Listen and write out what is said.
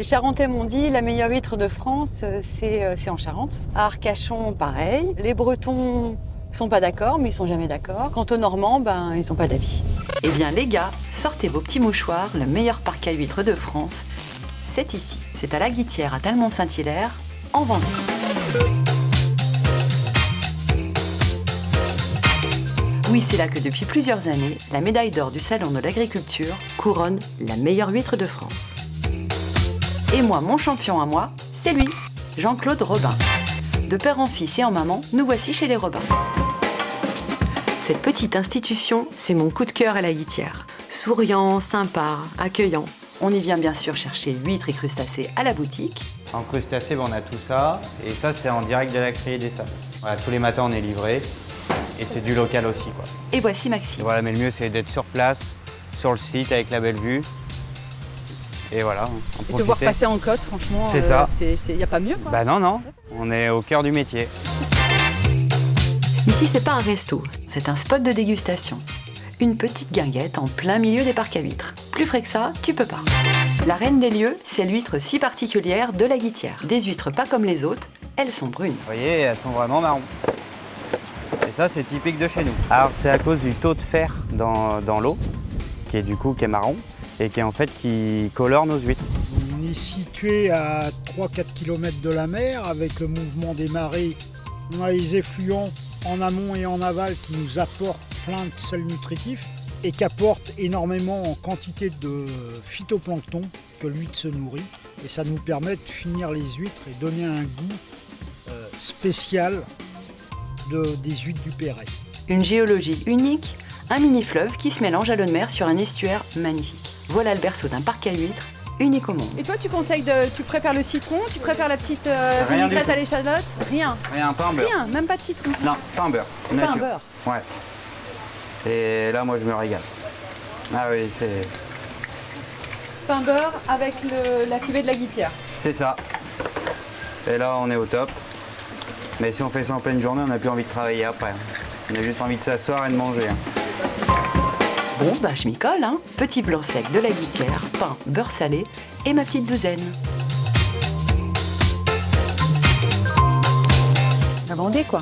Les Charentais m'ont dit la meilleure huître de France, c'est en Charente. À Arcachon, pareil. Les Bretons sont pas d'accord, mais ils sont jamais d'accord. Quant aux Normands, ils sont pas d'avis. Eh bien les gars, sortez vos petits mouchoirs, le meilleur parc à huîtres de France, c'est ici. C'est à la Guittière, à Talmont-Saint-Hilaire, en Vendée. Oui, c'est là que depuis plusieurs années, la médaille d'or du Salon de l'Agriculture couronne la meilleure huître de France. Et moi, mon champion à moi, c'est lui, Jean-Claude Robin. De père en fils et en maman, nous voici chez les Robins. Cette petite institution, c'est mon coup de cœur à la Guittière. Souriant, sympa, accueillant. On y vient bien sûr chercher huîtres et crustacés à la boutique. En crustacés, on a tout ça. Et ça, c'est en direct de la criée des sables. Voilà, tous les matins, on est livré. Et c'est du local aussi, quoi. Et voici Maxime. Et voilà, mais le mieux, c'est d'être sur place, sur le site, avec la belle vue. Et voilà, en Et te voir passer en côte, franchement, c'est ça. Il n'y a pas mieux, quoi. Bah non, on est au cœur du métier. Ici, c'est pas un resto, c'est un spot de dégustation. Une petite guinguette en plein milieu des parcs à huîtres. Plus frais que ça, tu peux pas. La reine des lieux, c'est l'huître si particulière de la Guittière. Des huîtres pas comme les autres, elles sont brunes. Vous voyez, elles sont vraiment marron. Et ça, c'est typique de chez nous. Alors, c'est à cause du taux de fer dans l'eau, qui est marron, et qui colore nos huîtres. On est situé à 3-4 km de la mer, avec le mouvement des marées. On a les effluents en amont et en aval qui nous apportent plein de sels nutritifs et qui apportent énormément en quantité de phytoplancton que l'huître se nourrit. Et ça nous permet de finir les huîtres et donner un goût spécial des huîtres du Perret. Une géologie unique, un mini-fleuve qui se mélange à l'eau de mer sur un estuaire magnifique. Voilà le berceau d'un parc à huîtres unique au monde. Et toi, tu préfères le citron, tu préfères la petite Rien vinaigrette du tout. à l'échalote? Rien. Rien, pas un beurre. Rien, même pas de citron. Non, pas un beurre. Pas nature. un beurre. Ouais. Et là, moi, je me régale. Ah oui, Pain beurre avec la cuvée de la Guittière. c'est ça. Et là, on est au top. Mais si on fait ça en pleine journée, on n'a plus envie de travailler après. On a juste envie de s'asseoir et de manger. Bon, je m'y colle, hein. Petit blanc sec de la Guittière, pain, beurre salé et ma petite douzaine. La Vendée, quoi.